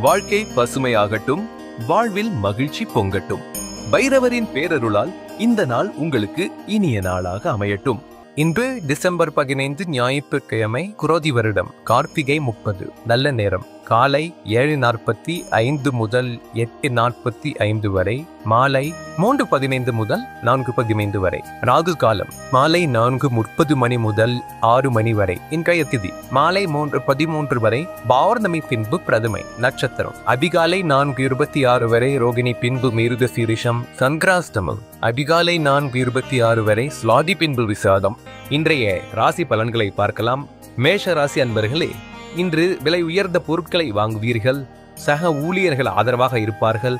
வாழ்க்கை பசுமையாகட்டும், வாழ்வில் மகிழ்ச்சி பொங்கட்டும். பைரவரின் பேரருளால் இந்த நாள் உங்களுக்கு இனிய நாளாக அமையட்டும். இன்று டிசம்பர் 15 ஞாயிற்றுக்கிழமை, குரோதி வருடம், கார்த்திகை 30. நல்ல நேரம் காலை 7:45 முதல் 8:45 வரை, மாலை 3:15 முதல் 4:15 வரை. ராகு காலம் மாலை 4:30 மணி முதல் 6 மணி வரை. இன்றைய திதி மாலை 3:13 வரை, பௌர்ணமி பின்பு பிரதமை. நட்சத்திரம் அதிகாலை 4:26 வரை ரோகிணி, பின்பு மிருகசீரிஷம். சந்திராஷ்டமம் அதிகாலை 4:26 வரை, சுவாதி பின்பு விசாதம். இன்றைய ராசி பலன்களை பார்க்கலாம். மேஷ ராசி அன்பர்களே, இன்று விலை உயர்ந்த பொருட்களை வாங்குவீர்கள். சக ஊழியர்கள் ஆதரவாக இருப்பார்கள்.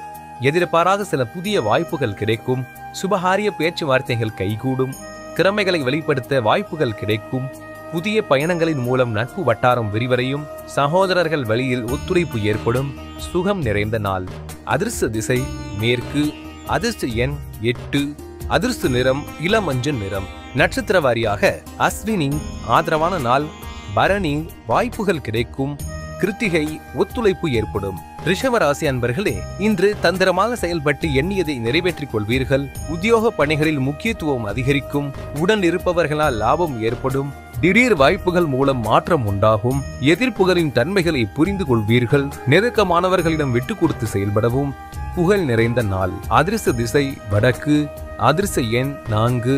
எதிர்பாராத சில புதிய வாய்ப்புகள் கிடைக்கும். சுபகாரிய பேச்சுவார்த்தைகள் கைகூடும். திறமைகளை வெளிப்படுத்த வாய்ப்புகள் கிடைக்கும். புதிய பயணங்களின் மூலம் நட்பு வட்டாரம் விரிவடையும். சகோதரர்கள் வழியில் ஒத்துழைப்பு ஏற்படும். சுகம் நிறைந்த நாள். அதிர்ஷ்ட திசை மேற்கு. அதிர்ஷ்ட எண் 8. அதிர்ஷ்ட நிறம் இளமஞ்சள் நிறம். நட்சத்திர வாரியாக அஸ்வினி ஆதரவான நாள். பரணி வாய்ப்புகள் கிடைக்கும். கிருத்திகை ஒத்துழைப்பு ஏற்படும். ரிஷவராசி அன்பர்களே, இன்று தந்திரமாக செயல்பட்டு எண்ணியதை நிறைவேற்றிக் கொள்வீர்கள். உத்தியோக பணிகளில் முக்கியத்துவம் அதிகரிக்கும். உடன் இருப்பவர்களால் லாபம் ஏற்படும். திடீர் வாய்ப்புகள் மூலம் மாற்றம் உண்டாகும். எதிர்ப்புகளின் தன்மைகளை புரிந்து கொள்வீர்கள். நெருக்கமானவர்களிடம் விட்டு கொடுத்து செயல்படவும். புகழ் நிறைந்த நாள். அதிர்ஷ்ட திசை வடக்கு. அதிர்ஷ்ட எண் 4.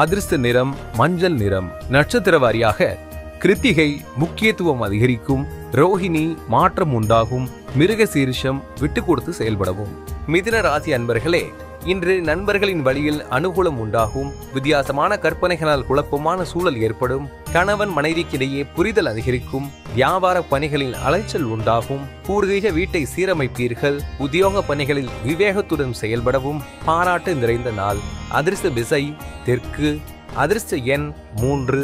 அதிர்ஷ்ட நிறம் மஞ்சள் நிறம். நட்சத்திர வாரியாக கிருத்திகை முக்கியத்துவம் அதிகரிக்கும். ரோஹிணி மாற்றம் உண்டாகும். மிருகசீரிஷம் விட்டு கொடுத்து செயல்படவும். மிதுன ராசி அன்பர்களே, இன்று நண்பர்களின் வழியில் அனுகூலம் உண்டாகும். வித்தியாசமான கற்பனைகளால் குழப்பமான சூழல் ஏற்படும். கணவன் மனைவிக்கிடையே புரிதல் அதிகரிக்கும். வியாபார பணிகளில் அலைச்சல் உண்டாகும். பூர்வீக வீட்டை சீரமைப்பீர்கள். உத்தியோக பணிகளில் விவேகத்துடன் செயல்படவும். பாராட்டு நிறைந்த நாள். அதிர்ஷ்ட திசை தெற்கு. அதிர்ஷ்ட எண் 3.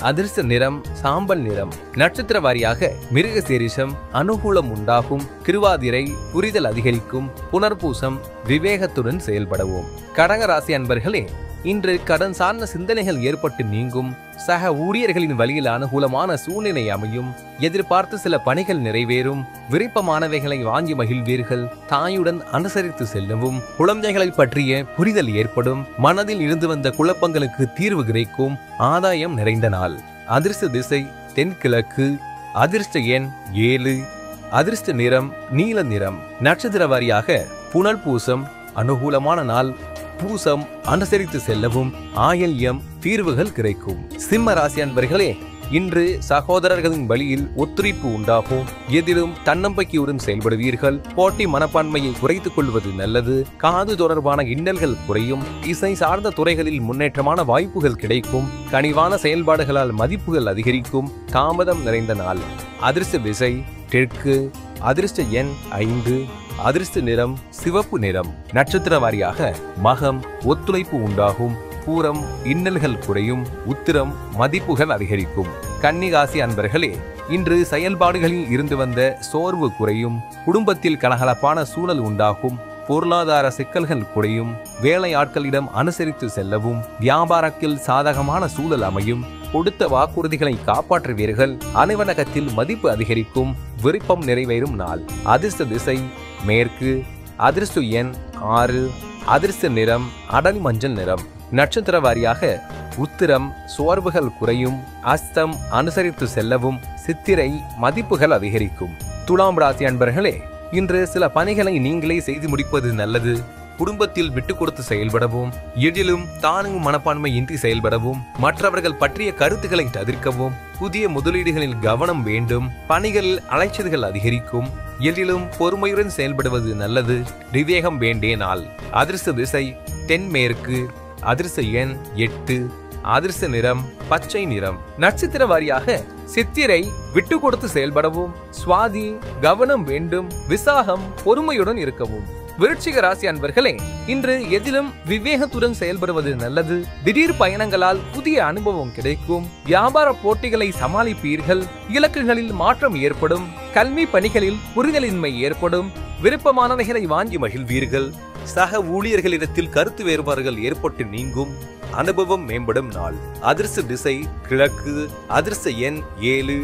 அதிர்ஷ்ட நிறம் சாம்பல் நிறம். நட்சத்திர வாரியாக மிருகசீரிஷம் அனுகூலம் உண்டாகும். திருவாதிரை புரிதல் அதிகரிக்கும். புனர்பூசம் விவேகத்துடன் செயல்படவும். கடகராசி அன்பர்களே, இன்று கடன் சார்ந்த சிந்தனைகள் ஏற்பட்டு நீங்கும். சக ஊழியர்களின் வழியில் அனுகூலமான சூழ்நிலை அமையும். எதிர்பார்த்து சில பணிகள் நிறைவேறும். விருப்பமானவைகளை வாங்கி மகிழ்வீர்கள். தாயுடன் அனுசரித்து செல்லவும். குழந்தைகளை பற்றிய புரிதல் ஏற்படும். மனதில் இருந்து வந்த குழப்பங்களுக்கு தீர்வு கிடைக்கும். ஆதாயம் நிறைந்த நாள். அதிர்ஷ்ட திசை தென்கிழக்கு. அதிர்ஷ்ட எண் 7. அதிர்ஷ்ட நிறம் நீல நிறம். நட்சத்திர வாரியாக புனல் பூசம் அனுகூலமான நாள். பூசம் அனுசரித்து செல்லவும். ஆயில்யம் தீர்வுகள் கிடைக்கும். சிம்ம ராசி அன்பர்களே, இன்று சகோதரர்களின் வழியில் ஒத்துழைப்பு உண்டாகும். எதிலும் தன்னம்பிக்கையுடன் செயல்படுவீர்கள். போட்டி மனப்பான்மையை குறைத்துக் கொள்வது நல்லது. காது தொடர்பான இன்னல்கள் குறையும். இசை சார்ந்த துறைகளில் முன்னேற்றமான வாய்ப்புகள் கிடைக்கும். கனிவான செயல்பாடுகளால் மதிப்புகள் அதிகரிக்கும். தாமதம் நிறைந்த நாள். அதிர்ஷ்ட திசை தெற்கு. அதிர்ஷ்ட எண் 5. அதிர்ஷ்ட நிறம் சிவப்பு நிறம். நட்சத்திர வாரியாக மகம் ஒத்துழைப்பு உண்டாகும். பூரம் இன்னல்கள் குறையும். உத்திரம் மதிப்புகள் அதிகரிக்கும். கன்னிராசி அன்பர்களே, இன்று செயல்பாடுகளில் இருந்து வந்த சோர்வு குறையும். குடும்பத்தில் கலகலப்பான சூழல் உண்டாகும். பொருளாதார சிக்கல்கள் குறையும். வேலை ஆட்களிடம் அனுசரித்து செல்லவும். வியாபாரத்தில் சாதகமான சூழல் அமையும். கொடுத்த வாக்குறுதிகளை காப்பாற்றுவீர்கள். அலுவலகத்தில் மதிப்பு அதிகரிக்கும். விருப்பம் நிறைவேறும் நாள். அதிர்ஷ்ட திசை மேற்கு. அதிர்ஷ்ட எண் 6. அதிர்ஷ்ட நிறம் அடல் மஞ்சள் நிறம். நட்சத்திர வாரியாக உத்திரம் சோர்வுகள் குறையும். அஸ்தம் அனுசரித்து செல்லவும். சித்திரை மதிப்புகள் அதிகரிக்கும். துலாம் ராசி அன்பர்களே, இன்று சில பணிகளை நீங்களே செய்து முடிப்பது நல்லது. குடும்பத்தில் விட்டு கொடுத்து செயல்படவும். எதிலும் தானும் மனப்பான்மை இன்றி செயல்படவும். மற்றவர்கள் பற்றிய கருத்துக்களை தவிர்க்கவும். புதிய முதலீடுகளில் கவனம் வேண்டும். பணிகளில் அலைச்சல்கள் அதிகரிக்கும். எதிலும் பொறுமையுடன் செயல்படுவது நல்லது. விவேகம் வேண்டிய நாள். அதிர்ஷ்ட திசை தென்மேற்கு. அதிர்ஷ்ட எண் 8. அதிர்ஷ்ட நிறம் பச்சை நிறம். நட்சத்திர வாரியாக சித்திரை விட்டு கொடுத்து செயல்படவும். சுவாதி கவனம் வேண்டும். விசாகம் பொறுமையுடன் இருக்கவும். விருச்சிக ராசி அன்பர்களே, இன்று எதிலும் விவேகத்துடன் செயல்படுவது நல்லது. திடீர் பயணங்களால் புதிய அனுபவம் கிடைக்கும். வியாபார போட்டிகளை சமாளிப்பீர்கள். இலக்குகளில் மாற்றம் ஏற்படும். கல்வி பணிகளில் புரிதலின்மை ஏற்படும். விருப்பமானவைகளை வாங்கி மகிழ்வீர்கள். சக ஊழியர்களிடத்தில் கருத்து வேறுபாடுகள் ஏற்பட்டு நீங்கும். அனுபவம் மேம்படும் நாள். அதிர்ஷ்ட திசை கிழக்கு. அதிர்ஷ்ட எண் 7.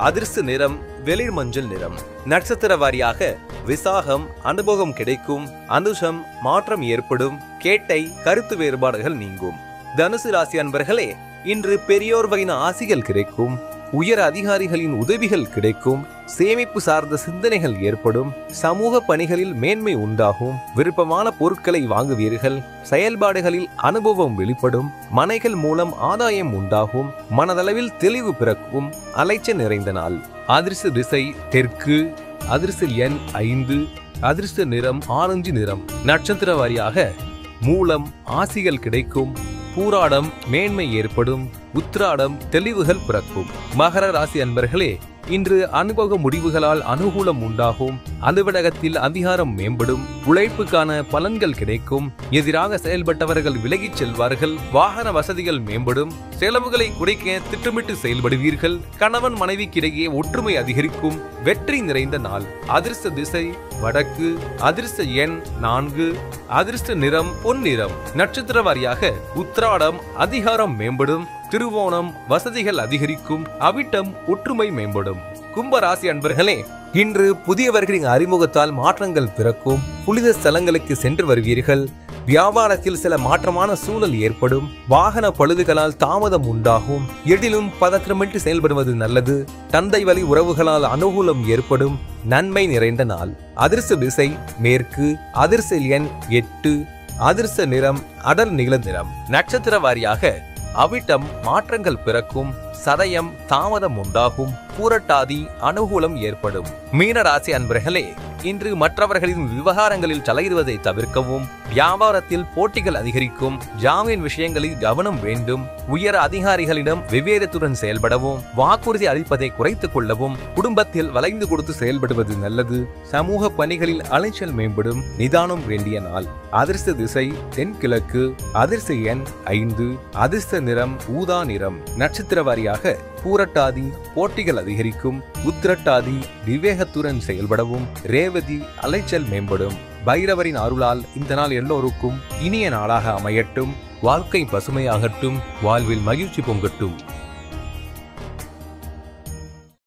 அதிர்ஷ்ட நிறம் வெளிர் மஞ்சள் நிறம். நட்சத்திர வாரியாக விசாகம் அனுபவம் கிடைக்கும். அனுஷம் மாற்றம் ஏற்படும். கேட்டை கருத்து வேறுபாடுகள் நீங்கும். தனுசு ராசி அன்பர்களே, இன்று பெரியோர் வகையின் ஆசிகள் கிடைக்கும். உயர் அதிகாரிகளின் உதவிகள் கிடைக்கும். சேமிப்பு சார்ந்த சிந்தனைகள் ஏற்படும். சமூக பணிகளில் மேன்மை உண்டாகும். விருப்பமான பொருட்களை வாங்குவீர்கள். செயல்பாடுகளில் அனுபவம் வெளிப்படும். மனைகள் மூலம் ஆதாயம் உண்டாகும். மனதளவில் தெளிவு பிறக்கும். அலைச்சல் நிறைந்த நாள். அதிர்ஷ்ட திசை தெற்கு. அதிர்ஷ்ட எண் 5. அதிர்ஷ்ட நிறம் ஆரஞ்சு நிறம். நட்சத்திர வாரியாக மூலம் ஆசிகள் கிடைக்கும். பூராடம் மேன்மை ஏற்படும். உத்திராடம் தெளிவுகள் பிறக்கும். மகர ராசி அன்பர்களே, இன்று அனுபவ முடிவுகளால் அனுகூலம் உண்டாகும். அலுவலகத்தில் அதிகாரம் மேம்படும். உழைப்புக்கான பலன்கள் கிடைக்கும். எதிராக செயல்பட்டவர்கள் விலகிச் செல்வார்கள். வாகன வசதிகள் மேம்படும். செலவுகளை குறைக்க திட்டமிட்டு செயல்படுவீர்கள். கணவன் மனைவிக்கிடையே ஒற்றுமை அதிகரிக்கும். வெற்றி நிறைந்த நாள். அதிர்ஷ்ட திசை வடக்கு. அதிர்ஷ்ட எண் 4. அதிர்ஷ்ட நிறம் பொன்னிறம். நட்சத்திர வாரியாக உத்திராடம் அதிகாரம் மேம்படும். திருவோணம் வசதிகள் அதிகரிக்கும். அவிட்டம் ஒற்றுமை மேம்படும். கும்பராசி அன்பர்களே, இன்று புதியவர்களின் அறிமுகத்தால் மாற்றங்கள் பிறக்கும். புனித ஸ்தலங்களுக்கு சென்று வருவீர்கள். வியாபாரத்தில் சில மாற்றமான சூழல் ஏற்படும். வாகன பழுதுகளால் தாமதம் உண்டாகும். எதிலும் பதற்றமின்றி செயல்படுவது நல்லது. தந்தை வழி உறவுகளால் அனுகூலம் ஏற்படும். நன்மை நிறைந்த நாள். அதிர்ஷ்ட திசை மேற்கு. அதிர்ஷ்ட எண் 8. அதிர்ஷ்ட நிறம் அடர் நீல நிறம். நட்சத்திர வாரியாக அவிட்டம் மாற்றங்கள் பிறக்கும். சதயம் தாமதம் உண்டாகும். பூரட்டாதி அனுகூலம் ஏற்படும். மீனராசி அன்பர்களே, இன்று மற்றவர்களின் விவகாரங்களில் தலையிடுவதை தவிர்க்கவும். வியாபாரத்தில் போட்டிகள் அதிகரிக்கும். ஜாமீன் விஷயங்களில் கவனம் வேண்டும். உயர் அதிகாரிகளிடம் விவேகத்துடன் செயல்படவும். வாக்குறுதி அளிப்பதை குறைத்துக் கொள்ளவும். குடும்பத்தில் வளைந்து கொடுத்து செயல்படுவது நல்லது. சமூக பணிகளில் அலைச்சல் மேம்படும். நிதானம் வேண்டிய நாள். அதிர்ஷ்ட திசை தென்கிழக்கு. அதிர்ஷ்ட எண் 5. அதிர்ஷ்ட நிறம் ஊதா நிறம். நட்சத்திர வாரியாக பூரட்டாதி போட்டிகள் அதிகரிக்கும். உத்திரட்டாதி விவேகத்துடன் செயல்படவும். ரேவதி அலைச்சல் மேம்படும். பைரவரின் அருளால் இந்த நாள் எல்லோருக்கும் இனிய நாளாக அமையட்டும். வாழ்க்கை பசுமையாகட்டும். வாழ்வில் மகிழ்ச்சி பொங்கட்டும்.